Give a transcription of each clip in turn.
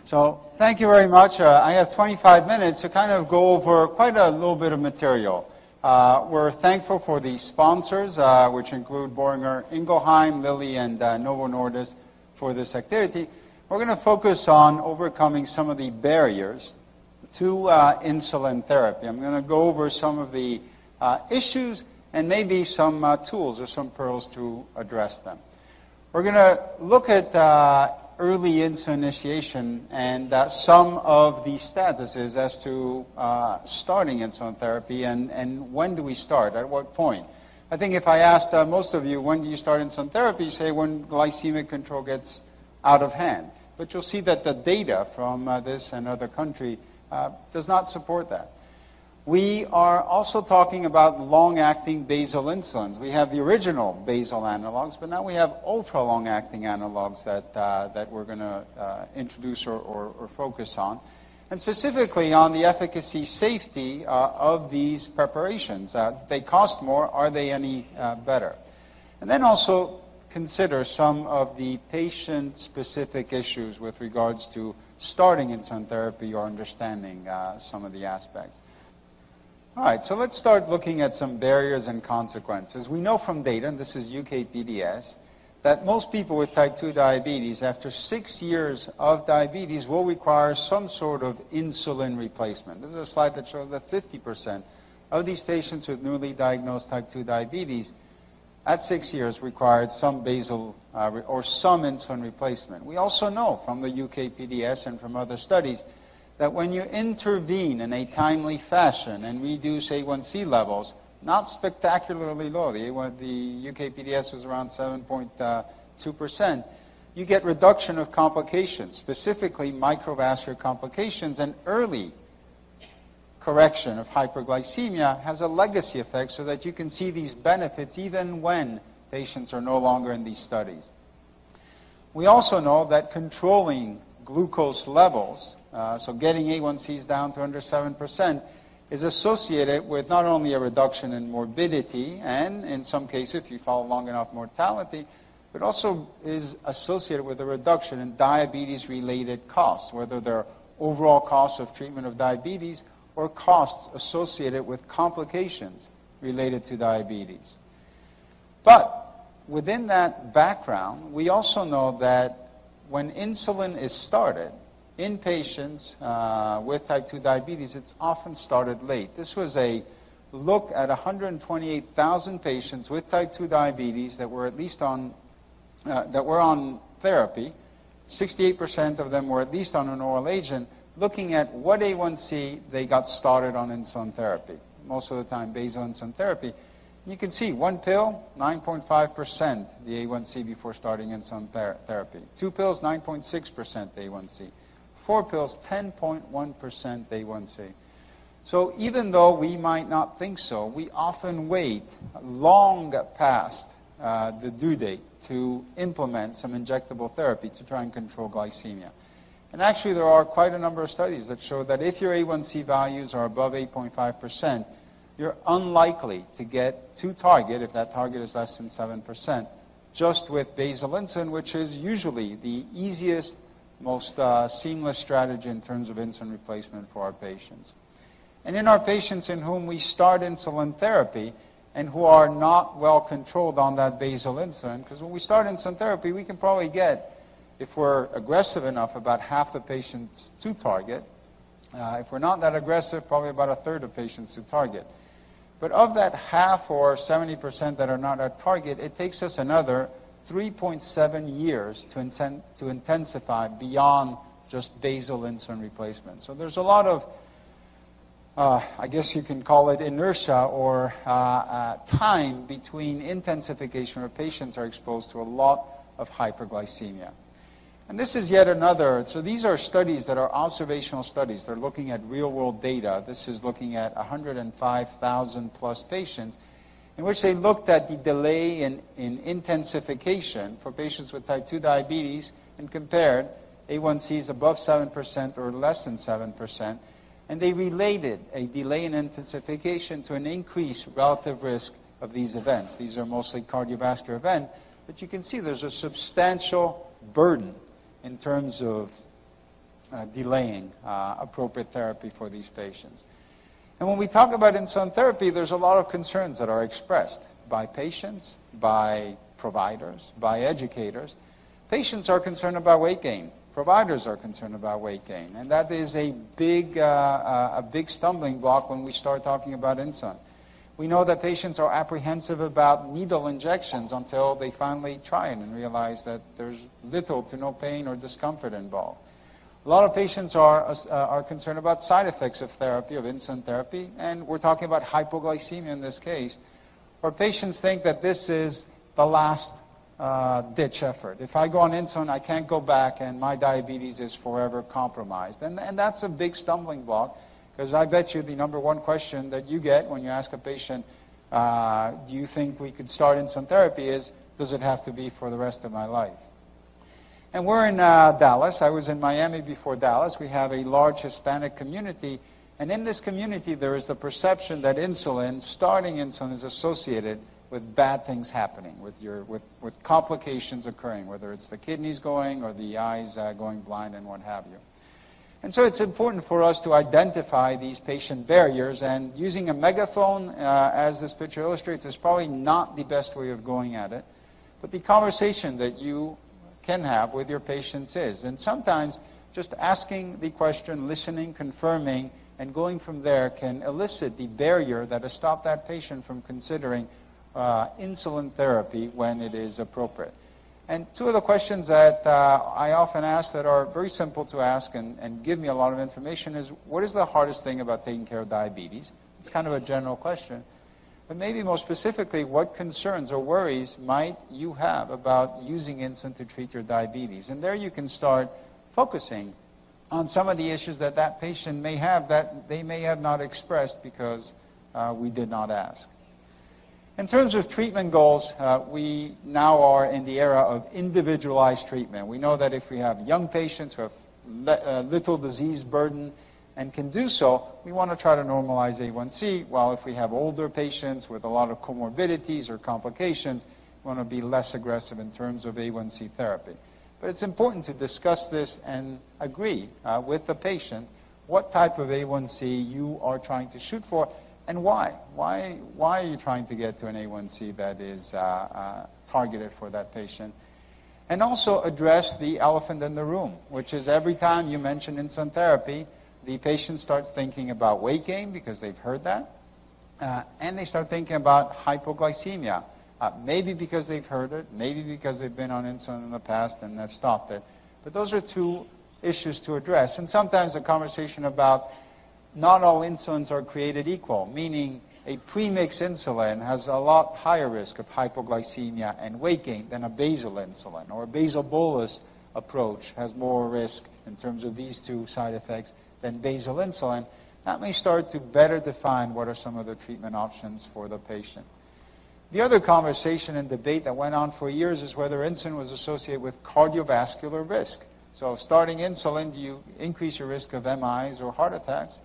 So thank you very much. I have 25 minutes to kind of go over quite a little bit of material. We're thankful for the sponsors, which include Boehringer Ingelheim, Lilly, and Novo Nordisk for this activity. We're going to focus on overcoming some of the barriers to insulin therapy. I'm going to go over some of the issues and maybe some tools or some pearls to address them. We're going to look at early insulin initiation and some of the statuses as to starting insulin therapy and when do we start, at what point. I think if I asked most of you, when do you start insulin therapy, you say when glycemic control gets out of hand. But you'll see that the data from this and other country does not support that. We are also talking about long-acting basal insulins. We have the original basal analogs, but now we have ultra-long-acting analogs that we're going to introduce or focus on, and specifically on the efficacy safety of these preparations. They cost more. Are they any better? And then also consider some of the patient-specific issues with regards to starting insulin therapy or understanding some of the aspects. All right, so let's start looking at some barriers and consequences. We know from data, and this is UKPDS, that most people with type 2 diabetes, after 6 years of diabetes, will require some sort of insulin replacement. This is a slide that shows that 50% of these patients with newly diagnosed type 2 diabetes at 6 years required some basal or some insulin replacement. We also know from the UKPDS and from other studies that when you intervene in a timely fashion and reduce A1C levels, not spectacularly low, the UKPDS was around 7.2%, you get reduction of complications, specifically microvascular complications, and early correction of hyperglycemia has a legacy effect so that you can see these benefits even when patients are no longer in these studies. We also know that controlling glucose levels, so getting A1Cs down to under 7%, is associated with not only a reduction in morbidity and, in some cases, if you follow long enough, mortality, but also is associated with a reduction in diabetes-related costs, whether they're overall costs of treatment of diabetes or costs associated with complications related to diabetes. But within that background, we also know that when insulin is started in patients with type 2 diabetes, it's often started late. This was a look at 128,000 patients with type 2 diabetes that were at least on therapy. 68% of them were at least on an oral agent, looking at what A1C they got started on insulin therapy. Most of the time, basal insulin therapy. You can see one pill, 9.5% the A1C before starting insulin therapy. 2 pills, 9.6% the A1C. 4 pills, 10.1% A1C. So even though we might not think so, we often wait long past the due date to implement some injectable therapy to try and control glycemia. And actually there are quite a number of studies that show that if your A1C values are above 8.5%, you're unlikely to get to target, if that target is less than 7%, just with basal insulin, which is usually the easiest, most seamless strategy in terms of insulin replacement for our patients. And in our patients in whom we start insulin therapy and who are not well controlled on that basal insulin, because when we start insulin therapy, we can probably get, if we're aggressive enough, about half the patients to target. If we're not that aggressive, probably about a third of patients to target. But of that half or 70% that are not at target, it takes us another 3.7 years to intensify beyond just basal insulin replacement. So there's a lot of, I guess you can call it inertia or time between intensification where patients are exposed to a lot of hyperglycemia. And this is yet another, so these are studies that are observational studies. They're looking at real-world data. This is looking at 105,000 plus patients in which they looked at the delay in intensification for patients with type 2 diabetes and compared A1Cs above 7% or less than 7%. And they related a delay in intensification to an increased relative risk of these events. These are mostly cardiovascular events, but you can see there's a substantial burden in terms of delaying appropriate therapy for these patients. And when we talk about insulin therapy, there's a lot of concerns that are expressed by patients, by providers, by educators. Patients are concerned about weight gain. Providers are concerned about weight gain. And that is a big stumbling block when we start talking about insulin. We know that patients are apprehensive about needle injections until they finally try it and realize that there's little to no pain or discomfort involved. A lot of patients are concerned about side effects of therapy, of insulin therapy, and we're talking about hypoglycemia in this case, where patients think that this is the last ditch effort. If I go on insulin, I can't go back, and my diabetes is forever compromised. And that's a big stumbling block, because I bet you the number one question that you get when you ask a patient, do you think we could start insulin therapy, is, does it have to be for the rest of my life? And we're in Dallas. I was in Miami before Dallas. We have a large Hispanic community, and in this community there is the perception that starting insulin is associated with bad things happening, with complications occurring, whether it's the kidneys going or the eyes going blind and what have you. And so it's important for us to identify these patient barriers, and using a megaphone, as this picture illustrates, is probably not the best way of going at it. But the conversation that you can have with your patients is. And sometimes just asking the question, listening, confirming, and going from there can elicit the barrier that has stopped that patient from considering insulin therapy when it is appropriate. And two of the questions that I often ask that are very simple to ask and give me a lot of information is, what is the hardest thing about taking care of diabetes? It's kind of a general question. But maybe more specifically, what concerns or worries might you have about using insulin to treat your diabetes? And there you can start focusing on some of the issues that that patient may have that they may have not expressed because we did not ask. In terms of treatment goals, we now are in the era of individualized treatment. We know that if we have young patients who have little disease burden and can do so, we want to try to normalize A1C, while if we have older patients with a lot of comorbidities or complications, we want to be less aggressive in terms of A1C therapy. But it's important to discuss this and agree with the patient what type of A1C you are trying to shoot for and why. Why are you trying to get to an A1C that is targeted for that patient? And also address the elephant in the room, which is every time you mention insulin therapy, the patient starts thinking about weight gain because they've heard that, and they start thinking about hypoglycemia, maybe because they've heard it, maybe because they've been on insulin in the past and have stopped it. But those are two issues to address. And sometimes a conversation about not all insulins are created equal, meaning a premix insulin has a lot higher risk of hypoglycemia and weight gain than a basal insulin, or a basal bolus approach has more risk in terms of these two side effects than basal insulin. That may start to better define what are some of the treatment options for the patient. The other conversation and debate that went on for years is whether insulin was associated with cardiovascular risk. So starting insulin, do you increase your risk of MIs or heart attacks?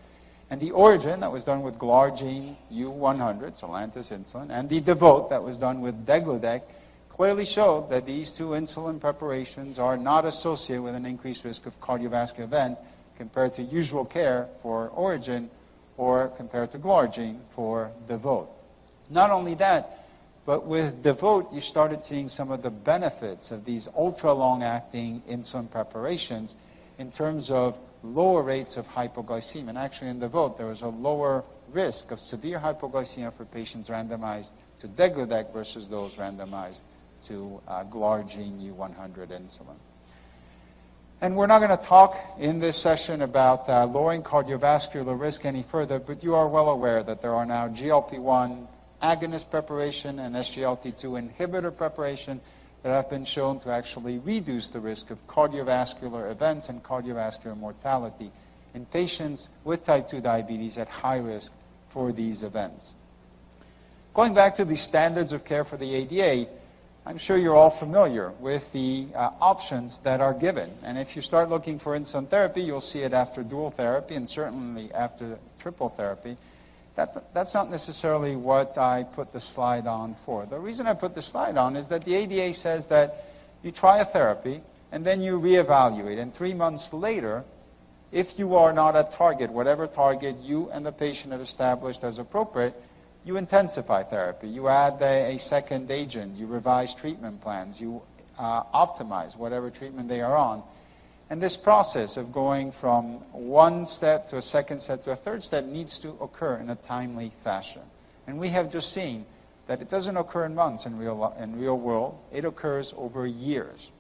And the origin that was done with glargine U100, so Lantus insulin, and the Devote that was done with degludec clearly showed that these two insulin preparations are not associated with an increased risk of cardiovascular event compared to usual care for origin or compared to glargine for Devote. Not only that, but with Devote, you started seeing some of the benefits of these ultra-long-acting insulin preparations in terms of lower rates of hypoglycemia. And actually in Devote, there was a lower risk of severe hypoglycemia for patients randomized to degludec versus those randomized to glargine U100 insulin. And we're not going to talk in this session about lowering cardiovascular risk any further, but you are well aware that there are now GLP-1 agonist preparation and SGLT2 inhibitor preparation that have been shown to actually reduce the risk of cardiovascular events and cardiovascular mortality in patients with type 2 diabetes at high risk for these events. Going back to the standards of care for the ADA, I'm sure you're all familiar with the options that are given. And if you start looking for insulin therapy, you'll see it after dual therapy and certainly after triple therapy. That's not necessarily what I put the slide on for. The reason I put the slide on is that the ADA says that you try a therapy and then you reevaluate. And 3 months later, If you are not at target, whatever target you and the patient have established as appropriate, you intensify therapy. You add a second agent. You revise treatment plans. You optimize whatever treatment they are on. And this process of going from one step to a second step to a third step needs to occur in a timely fashion. And we have just seen that it doesn't occur in months in real world. It occurs over years.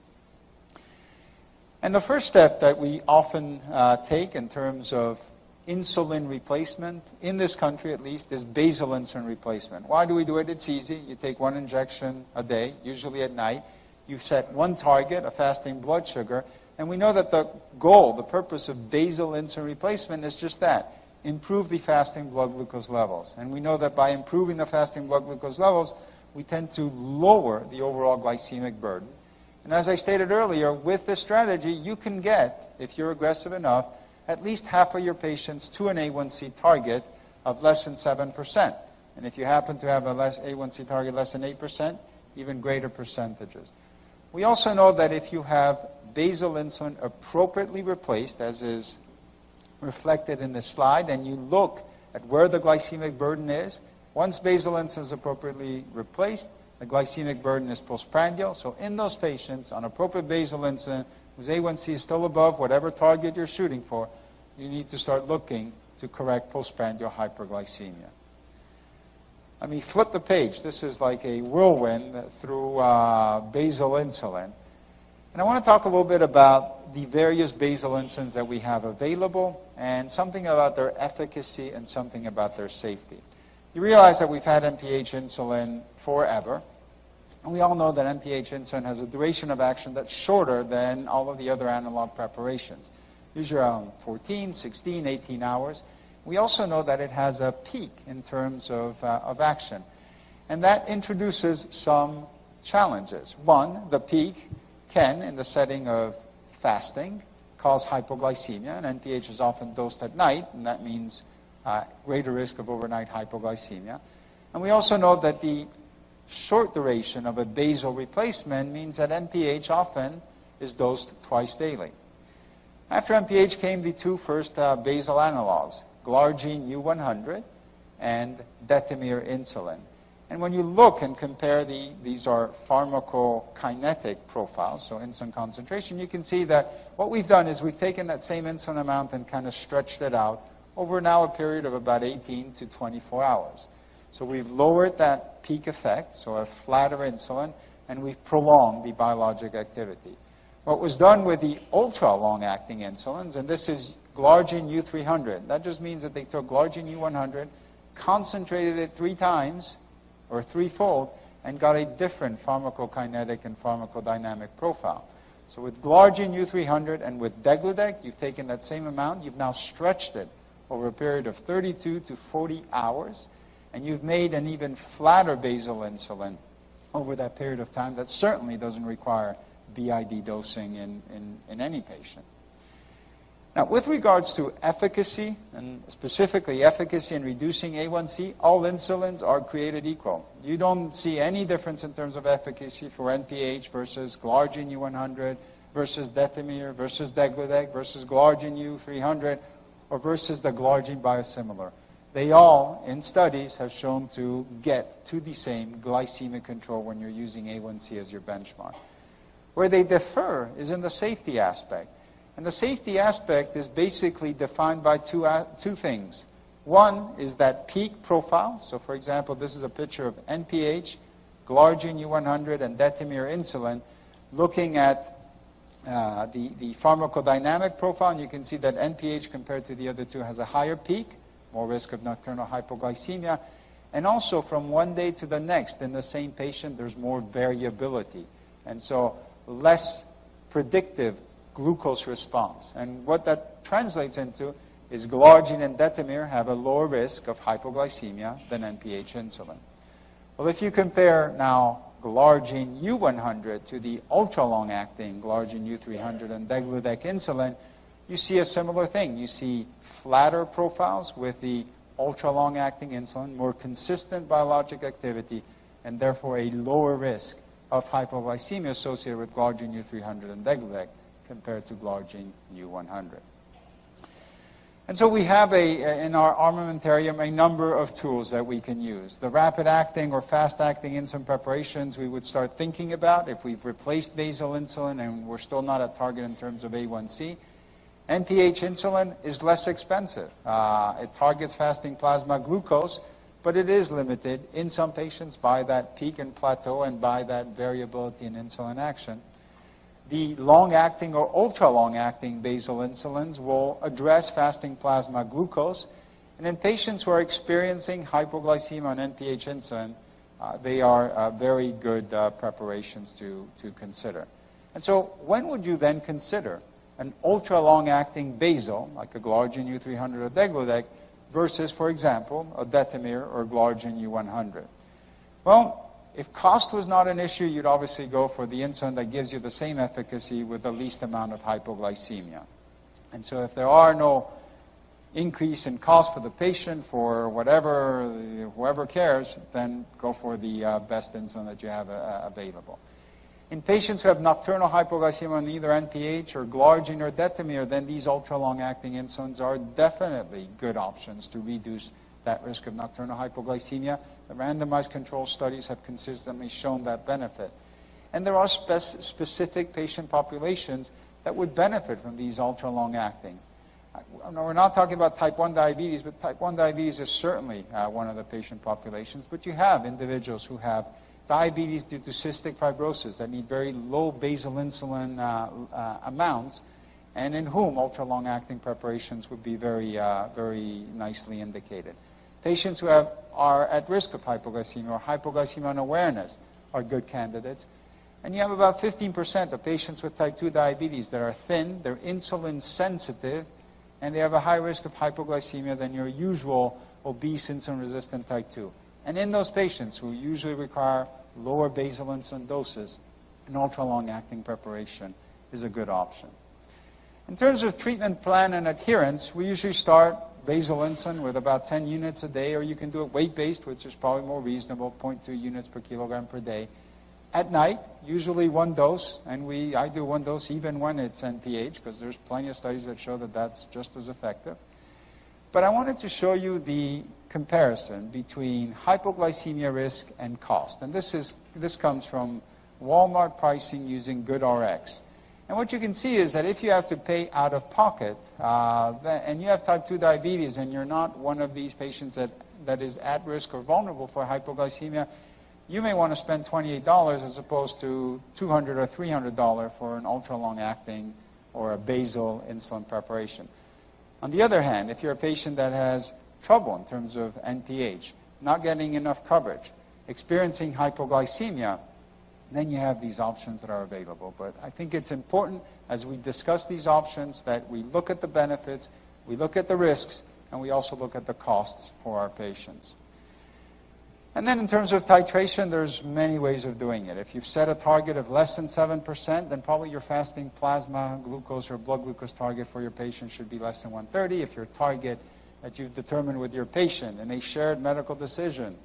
And the first step that we often take in terms of insulin replacement, in this country at least, is basal insulin replacement. Why do we do it? It's easy. You take one injection a day, usually at night. You set one target, a fasting blood sugar, and we know that the goal, the purpose of basal insulin replacement is just that, improve the fasting blood glucose levels. And we know that by improving the fasting blood glucose levels, we tend to lower the overall glycemic burden. And as I stated earlier, with this strategy, you can get, if you're aggressive enough, at least half of your patients to an A1C target of less than 7%. And if you happen to have a A1C target less than 8%, even greater percentages. We also know that if you have basal insulin appropriately replaced, as is reflected in this slide, and you look at where the glycemic burden is, once basal insulin is appropriately replaced, the glycemic burden is postprandial. So in those patients on appropriate basal insulin, whose A1C is still above whatever target you're shooting for, you need to start looking to correct postprandial hyperglycemia. Let me flip the page. This is like a whirlwind through basal insulin. And I want to talk a little bit about the various basal insulins that we have available and something about their efficacy and something about their safety. You realize that we've had NPH insulin forever. And we all know that NPH insulin has a duration of action that's shorter than all of the other analog preparations, usually around 14, 16, 18 hours. We also know that it has a peak in terms of action. And that introduces some challenges. One, the peak can, in the setting of fasting, cause hypoglycemia. And NPH is often dosed at night, and that means greater risk of overnight hypoglycemia. And we also know that the short duration of a basal replacement means that NPH often is dosed twice daily. After NPH came the two first basal analogs, glargine U100 and detemir insulin. And when you look and compare these are pharmacokinetic profiles, so insulin concentration, you can see that what we've done is we've taken that same insulin amount and kind of stretched it out over now a period of about 18 to 24 hours. So we've lowered that peak effect, so a flatter insulin, and we've prolonged the biologic activity. What was done with the ultra-long-acting insulins, and this is glargine U300. That just means that they took glargine U100, concentrated it 3 times, or threefold, and got a different pharmacokinetic and pharmacodynamic profile. So with glargine U300 and with degludec, you've taken that same amount, you've now stretched it over a period of 32 to 40 hours, and you've made an even flatter basal insulin over that period of time that certainly doesn't require BID dosing in any patient. Now, with regards to efficacy, and specifically efficacy in reducing A1C, all insulins are created equal. You don't see any difference in terms of efficacy for NPH versus glargine U100 versus detemir versus degludec versus glargine U300 or versus the glargine biosimilar. They all, in studies, have shown to get to the same glycemic control when you're using A1C as your benchmark. Where they differ is in the safety aspect. And the safety aspect is basically defined by two things. One is that peak profile. So, for example, this is a picture of NPH, glargine U100, and detemir insulin, looking at the pharmacodynamic profile. And you can see that NPH compared to the other two has a higher peak, more risk of nocturnal hypoglycemia. And also from one day to the next in the same patient, there's more variability. And so less predictive glucose response. And what that translates into is glargine and detemir have a lower risk of hypoglycemia than NPH insulin. Well, if you compare now glargine U100 to the ultra-long-acting glargine U300 and degludec insulin, you see a similar thing. You see flatter profiles with the ultra-long-acting insulin, more consistent biologic activity, and therefore a lower risk of hypoglycemia associated with glargine U300 and degludec compared to glargine U100. And so we have in our armamentarium a number of tools that we can use. The rapid-acting or fast-acting insulin preparations we would start thinking about if we've replaced basal insulin and we're still not at target in terms of A1C. NPH insulin is less expensive. It targets fasting plasma glucose, but it is limited in some patients by that peak and plateau and by that variability in insulin action. The long-acting or ultra-long-acting basal insulins will address fasting plasma glucose. And in patients who are experiencing hypoglycemia on NPH insulin, they are very good preparations to consider. And so when would you then consider an ultra-long-acting basal, like a Glargine U300 or Degludec, versus, for example, a Detamir or Glargine U100? Well, if cost was not an issue, you'd obviously go for the insulin that gives you the same efficacy with the least amount of hypoglycemia. And so if there are no increase in cost for the patient, for whoever cares, then go for the best insulin that you have available. In patients who have nocturnal hypoglycemia on either NPH or Glargine or Detamir, then these ultra-long-acting insulins are definitely good options to reduce that risk of nocturnal hypoglycemia. The randomized control studies have consistently shown that benefit. And there are specific patient populations that would benefit from these ultra-long-acting. We're not talking about type 1 diabetes, but type 1 diabetes is certainly one of the patient populations. But you have individuals who have diabetes due to cystic fibrosis that need very low basal insulin amounts, and in whom ultra-long-acting preparations would be very nicely indicated. Patients who are at risk of hypoglycemia or hypoglycemia unawareness are good candidates. And you have about 15% of patients with type 2 diabetes that are thin, they're insulin sensitive, and they have a high risk of hypoglycemia than your usual obese insulin-resistant type 2. And in those patients who usually require lower basal insulin doses, an ultra-long-acting preparation is a good option. In terms of treatment plan and adherence, we usually start basal insulin with about 10 units a day, or you can do it weight-based, which is probably more reasonable, 0.2 units per kilogram per day. At night, usually one dose, and I do one dose even when it's NPH, because there's plenty of studies that show that that's just as effective. But I wanted to show you the comparison between hypoglycemia risk and cost. And this comes from Walmart pricing using GoodRx. And what you can see is that if you have to pay out of pocket, and you have type 2 diabetes and you're not one of these patients that is at risk or vulnerable for hypoglycemia, you may want to spend $28 as opposed to $200 or $300 for an ultra-long-acting or a basal insulin preparation. On the other hand, if you're a patient that has trouble in terms of NPH, not getting enough coverage, experiencing hypoglycemia, then you have these options that are available. But I think it's important as we discuss these options that we look at the benefits, we look at the risks, and we also look at the costs for our patients. And then in terms of titration, there's many ways of doing it. If you've set a target of less than 7%, then probably your fasting plasma glucose or blood glucose target for your patient should be less than 130. If your target that you've determined with your patient in a shared medical decision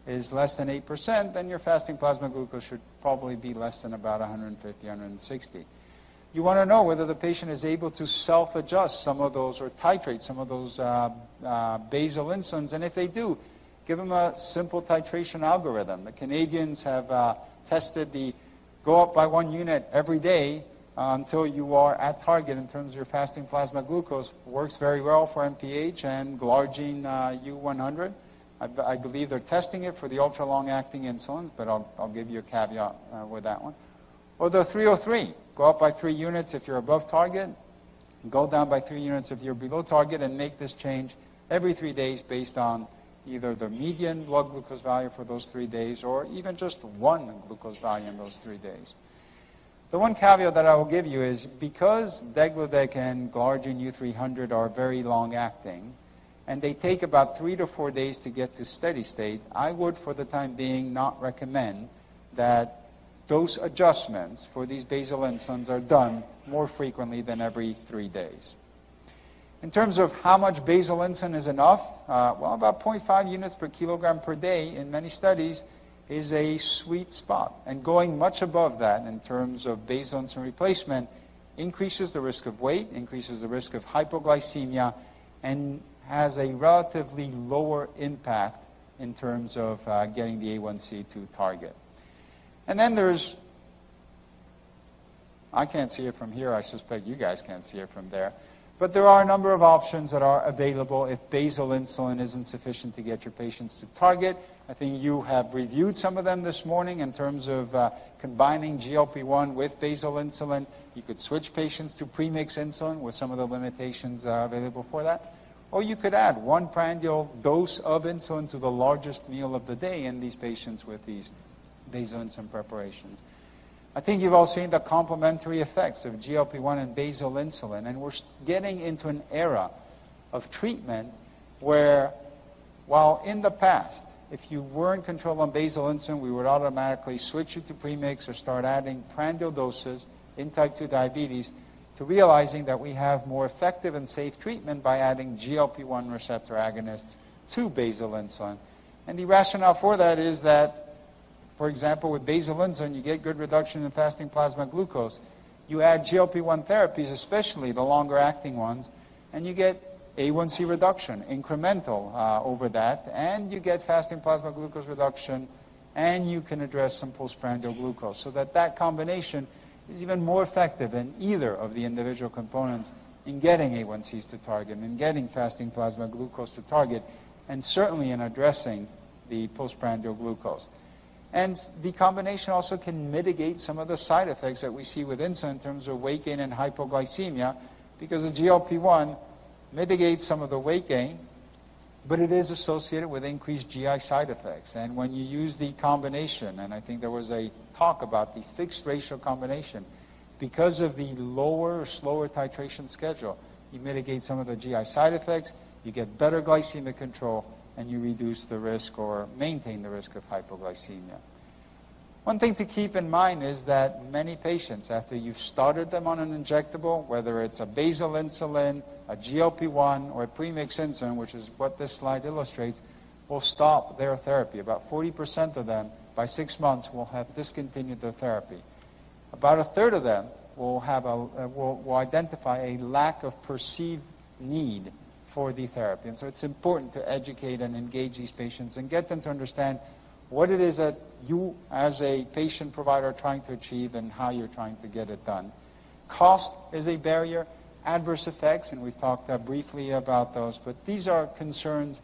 is less than 8%, then your fasting plasma glucose should probably be less than about 150, 160. You want to know whether the patient is able to self-adjust some of those or titrate some of those basal insulins, and if they do, give them a simple titration algorithm. The Canadians have tested the go up by 1 unit every day until you are at target in terms of your fasting plasma glucose. Works very well for NPH and Glargine U100. I believe they're testing it for the ultra-long-acting insulins, but I'll give you a caveat with that one. Or the 303, go up by 3 units if you're above target, go down by 3 units if you're below target, and make this change every 3 days based on either the median blood glucose value for those 3 days or even just one glucose value in those 3 days. The one caveat that I will give you is because Degludec and Glargine U300 are very long-acting, and they take about 3 to 4 days to get to steady state, I would, for the time being, not recommend that dose adjustments for these basal insulins are done more frequently than every 3 days. In terms of how much basal insulin is enough, well, about 0.5 units per kilogram per day in many studies is a sweet spot. And going much above that in terms of basal insulin replacement increases the risk of weight, increases the risk of hypoglycemia, and has a relatively lower impact in terms of getting the A1C to target. And then there's, I can't see it from here, I suspect you guys can't see it from there, but there are a number of options that are available if basal insulin isn't sufficient to get your patients to target. I think you have reviewed some of them this morning in terms of combining GLP-1 with basal insulin. You could switch patients to premix insulin with some of the limitations available for that. Or you could add one prandial dose of insulin to the largest meal of the day in these patients with these basal insulin preparations. I think you've all seen the complementary effects of GLP-1 and basal insulin, and we're getting into an era of treatment where, while in the past, if you weren't controlled on basal insulin, we would automatically switch you to premix or start adding prandial doses in type 2 diabetes, to realizing that we have more effective and safe treatment by adding GLP-1 receptor agonists to basal insulin. And the rationale for that is that, for example, with basal insulin, you get good reduction in fasting plasma glucose. You add GLP-1 therapies, especially the longer-acting ones, and you get A1C reduction, incremental over that, and you get fasting plasma glucose reduction, and you can address some postprandial glucose. So that combination is even more effective than either of the individual components in getting A1Cs to target, and getting fasting plasma glucose to target, and certainly in addressing the postprandial glucose. And the combination also can mitigate some of the side effects that we see with insulin in terms of weight gain and hypoglycemia, because the GLP-1 mitigates some of the weight gain, but it is associated with increased GI side effects. And when you use the combination, and I think there was a talk about the fixed ratio combination, because of the lower or slower titration schedule, you mitigate some of the GI side effects, you get better glycemic control, and you reduce the risk or maintain the risk of hypoglycemia. One thing to keep in mind is that many patients, after you've started them on an injectable, whether it's a basal insulin, a GLP-1, or a premix insulin, which is what this slide illustrates, will stop their therapy. About 40% of them, by 6 months, will have discontinued their therapy. About a third of them will identify a lack of perceived need for the therapy. And so it's important to educate and engage these patients and get them to understand what it is that you, as a patient provider, are trying to achieve and how you're trying to get it done. Cost is a barrier. Adverse effects, and we've talked briefly about those, but these are concerns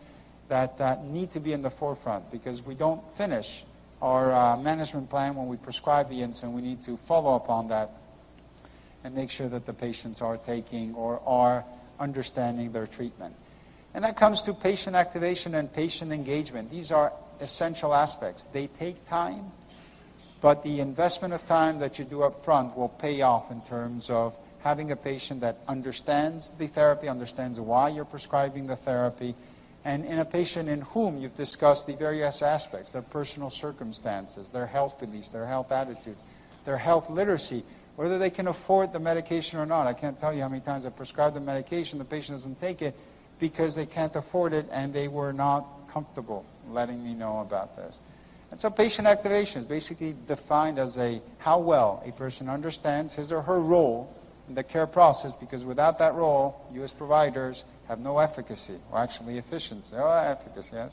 that need to be in the forefront, because we don't finish our management plan when we prescribe the insulin. We need to follow up on that and make sure that the patients are taking or are understanding their treatment. And that comes to patient activation and patient engagement. These are essential aspects. They take time, but the investment of time that you do up front will pay off in terms of having a patient that understands the therapy, understands why you're prescribing the therapy, and in a patient in whom you've discussed the various aspects, their personal circumstances, their health beliefs, their health attitudes, their health literacy, whether they can afford the medication or not. I can't tell you how many times I've prescribed the medication, the patient doesn't take it because they can't afford it and they were not comfortable letting me know about this. And so patient activation is basically defined as how well a person understands his or her role in the care process, because without that role, you as providers have no efficacy, or actually efficiency. Efficacy, yes.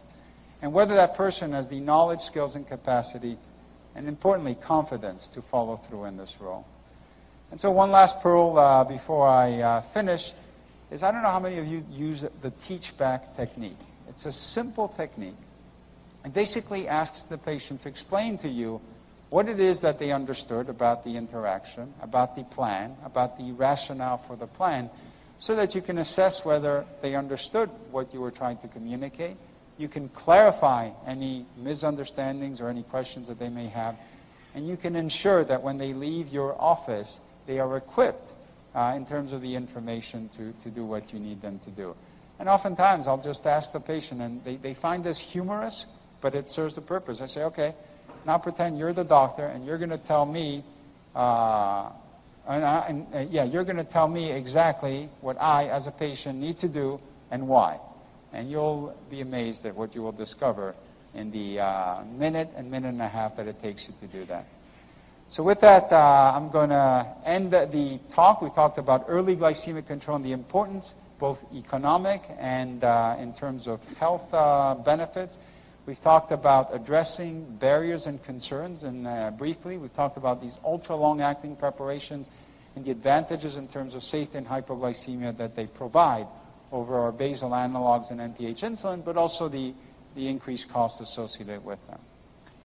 And whether that person has the knowledge, skills, and capacity, and importantly, confidence to follow through in this role. And so one last pearl before I finish is, I don't know how many of you use the teach-back technique. It's a simple technique. It basically asks the patient to explain to you what it is that they understood about the interaction, about the plan, about the rationale for the plan, so that you can assess whether they understood what you were trying to communicate. You can clarify any misunderstandings or any questions that they may have, and you can ensure that when they leave your office, they are equipped in terms of the information to do what you need them to do. And oftentimes, I'll just ask the patient, and they find this humorous, but it serves the purpose. I say, okay, now pretend you're the doctor, and you're going to tell me, you're going to tell me exactly what I, as a patient, need to do and why. And you'll be amazed at what you will discover in the minute and a half that it takes you to do that. So with that, I'm going to end the talk. We talked about early glycemic control and the importance, both economic and in terms of health benefits. We've talked about addressing barriers and concerns, and briefly, we've talked about these ultra-long-acting preparations and the advantages in terms of safety and hypoglycemia that they provide over our basal analogs and NPH insulin, but also the increased cost associated with them.